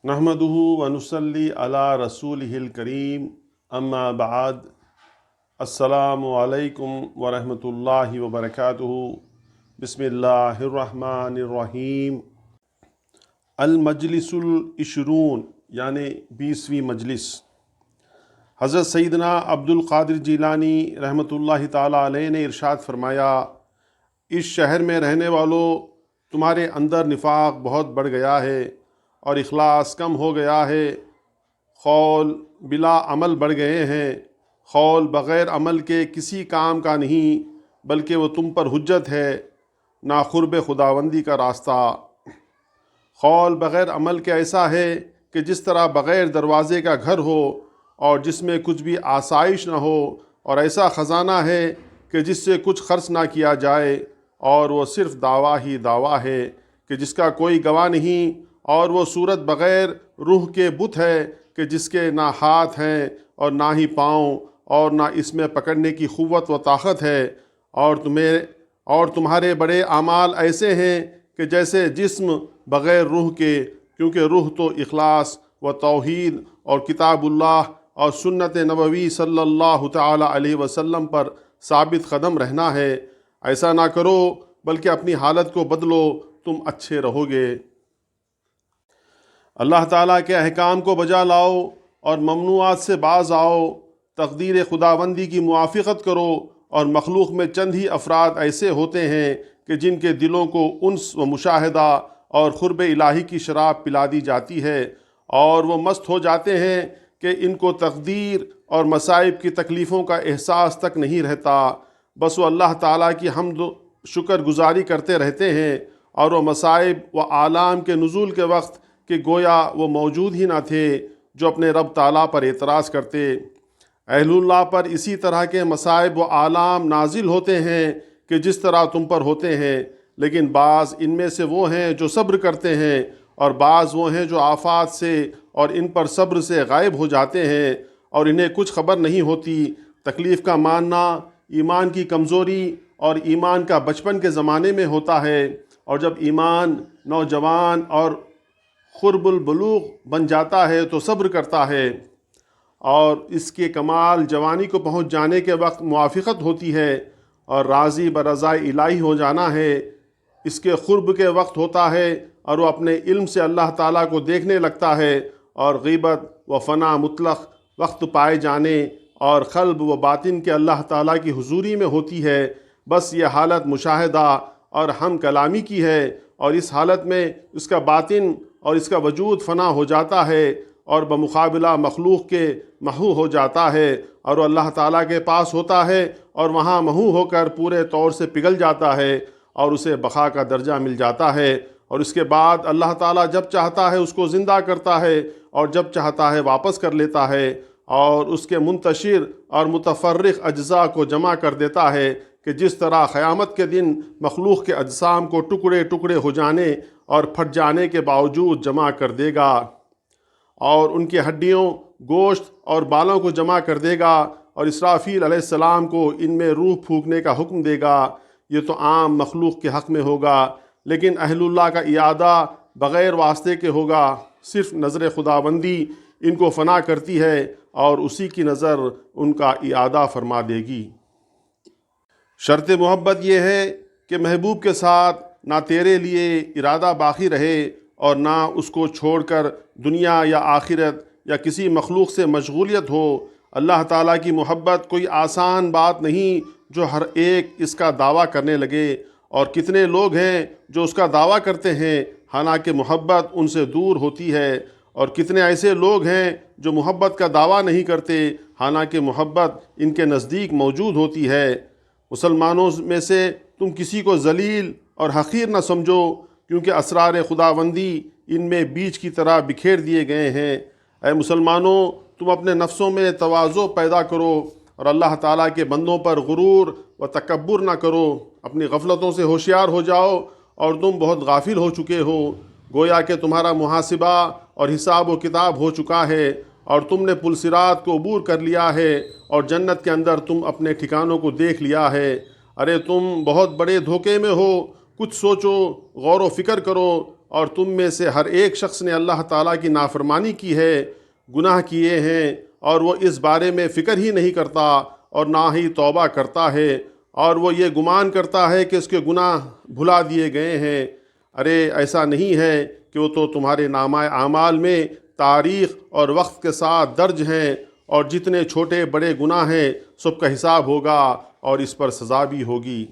نحمدہ ونصلی علی رسولہ الکریم اما بعد السلام علیکم ورحمۃ اللہ وبرکاتہ بسم اللہ الرحمن الرحیم المجلس العشرون یعنی 20ویں مجلس۔ حضرت سیدنا عبد القادر جیلانی رحمۃ اللہ تعالیٰ علیہ نے ارشاد فرمایا، اس شہر میں رہنے والوں تمہارے اندر نفاق بہت بڑھ گیا ہے اور اخلاص کم ہو گیا ہے، قول بلا عمل بڑھ گئے ہیں، قول بغیر عمل کے کسی کام کا نہیں بلکہ وہ تم پر حجت ہے، نہ قرب خداوندی کا راستہ۔ قول بغیر عمل کے ایسا ہے کہ جس طرح بغیر دروازے کا گھر ہو اور جس میں کچھ بھی آسائش نہ ہو، اور ایسا خزانہ ہے کہ جس سے کچھ خرچ نہ کیا جائے، اور وہ صرف دعویٰ ہی دعویٰ ہے کہ جس کا کوئی گواہ نہیں، اور وہ صورت بغیر روح کے بت ہے کہ جس کے نہ ہاتھ ہیں اور نہ ہی پاؤں اور نہ اس میں پکڑنے کی قوت و طاقت ہے، اور تمہارے بڑے اعمال ایسے ہیں کہ جیسے جسم بغیر روح کے، کیونکہ روح تو اخلاص و توحید اور کتاب اللہ اور سنت نبوی صلی اللہ تعالی علیہ وسلم پر ثابت قدم رہنا ہے۔ ایسا نہ کرو بلکہ اپنی حالت کو بدلو، تم اچھے رہو گے۔ اللہ تعالیٰ کے احکام کو بجا لاؤ اور ممنوعات سے باز آؤ، تقدیر خداوندی کی موافقت کرو، اور مخلوق میں چند ہی افراد ایسے ہوتے ہیں کہ جن کے دلوں کو انس و مشاہدہ اور قرب الہی کی شراب پلا دی جاتی ہے، اور وہ مست ہو جاتے ہیں کہ ان کو تقدیر اور مصائب کی تکلیفوں کا احساس تک نہیں رہتا، بس وہ اللہ تعالیٰ کی حمد و شکر گزاری کرتے رہتے ہیں، اور وہ مصائب و آلام کے نزول کے وقت کہ گویا وہ موجود ہی نہ تھے جو اپنے رب تعالیٰ پر اعتراض کرتے۔ اہل اللہ پر اسی طرح کے مصائب و آلام نازل ہوتے ہیں کہ جس طرح تم پر ہوتے ہیں، لیکن بعض ان میں سے وہ ہیں جو صبر کرتے ہیں، اور بعض وہ ہیں جو آفات سے اور ان پر صبر سے غائب ہو جاتے ہیں اور انہیں کچھ خبر نہیں ہوتی۔ تکلیف کا ماننا ایمان کی کمزوری اور ایمان کا بچپن کے زمانے میں ہوتا ہے، اور جب ایمان نوجوان اور قرب البلوغ بن جاتا ہے تو صبر کرتا ہے، اور اس کے کمال جوانی کو پہنچ جانے کے وقت موافقت ہوتی ہے، اور راضی برضا الہی ہو جانا ہے اس کے قرب کے وقت ہوتا ہے، اور وہ اپنے علم سے اللہ تعالیٰ کو دیکھنے لگتا ہے، اور غیبت و فنا مطلق وقت پائے جانے اور قلب و باطن کے اللہ تعالیٰ کی حضوری میں ہوتی ہے۔ بس یہ حالت مشاہدہ اور ہم کلامی کی ہے، اور اس حالت میں اس کا باطن اور اس کا وجود فنا ہو جاتا ہے اور بمقابلہ مخلوق کے محو ہو جاتا ہے، اور وہ اللہ تعالیٰ کے پاس ہوتا ہے اور وہاں محو ہو کر پورے طور سے پگھل جاتا ہے اور اسے بقا کا درجہ مل جاتا ہے، اور اس کے بعد اللہ تعالیٰ جب چاہتا ہے اس کو زندہ کرتا ہے اور جب چاہتا ہے واپس کر لیتا ہے، اور اس کے منتشر اور متفرق اجزاء کو جمع کر دیتا ہے کہ جس طرح قیامت کے دن مخلوق کے اجسام کو ٹکڑے ٹکڑے ہو جانے اور پھٹ جانے کے باوجود جمع کر دے گا، اور ان کی ہڈیوں، گوشت اور بالوں کو جمع کر دے گا، اور اسرافیل علیہ السلام کو ان میں روح پھونکنے کا حکم دے گا۔ یہ تو عام مخلوق کے حق میں ہوگا، لیکن اہل اللہ کا اعادہ بغیر واسطے کے ہوگا، صرف نظر خداوندی ان کو فنا کرتی ہے اور اسی کی نظر ان کا اعادہ فرما دے گی۔ شرط محبت یہ ہے کہ محبوب کے ساتھ نہ تیرے لیے ارادہ باقی رہے اور نہ اس کو چھوڑ کر دنیا یا آخرت یا کسی مخلوق سے مشغولیت ہو۔ اللہ تعالیٰ کی محبت کوئی آسان بات نہیں جو ہر ایک اس کا دعویٰ کرنے لگے، اور کتنے لوگ ہیں جو اس کا دعویٰ کرتے ہیں حالانکہ محبت ان سے دور ہوتی ہے، اور کتنے ایسے لوگ ہیں جو محبت کا دعویٰ نہیں کرتے حالانکہ محبت ان کے نزدیک موجود ہوتی ہے۔ مسلمانوں میں سے تم کسی کو ذلیل اور حقیر نہ سمجھو، کیونکہ اسرار خداوندی ان میں بیج کی طرح بکھیر دیے گئے ہیں۔ اے مسلمانوں، تم اپنے نفسوں میں تواضع پیدا کرو اور اللہ تعالیٰ کے بندوں پر غرور و تکبر نہ کرو۔ اپنی غفلتوں سے ہوشیار ہو جاؤ، اور تم بہت غافل ہو چکے ہو، گویا کہ تمہارا محاسبہ اور حساب و کتاب ہو چکا ہے، اور تم نے پل صراط کو عبور کر لیا ہے، اور جنت کے اندر تم اپنے ٹھکانوں کو دیکھ لیا ہے۔ ارے تم بہت بڑے دھوکے میں ہو، کچھ سوچو، غور و فکر کرو، اور تم میں سے ہر ایک شخص نے اللہ تعالیٰ کی نافرمانی کی ہے، گناہ کیے ہیں، اور وہ اس بارے میں فکر ہی نہیں کرتا اور نہ ہی توبہ کرتا ہے، اور وہ یہ گمان کرتا ہے کہ اس کے گناہ بھلا دیے گئے ہیں۔ ارے ایسا نہیں ہے کہ وہ تو تمہارے نامہ اعمال میں تاریخ اور وقت کے ساتھ درج ہیں، اور جتنے چھوٹے بڑے گناہ ہیں سب کا حساب ہوگا اور اس پر سزا بھی ہوگی۔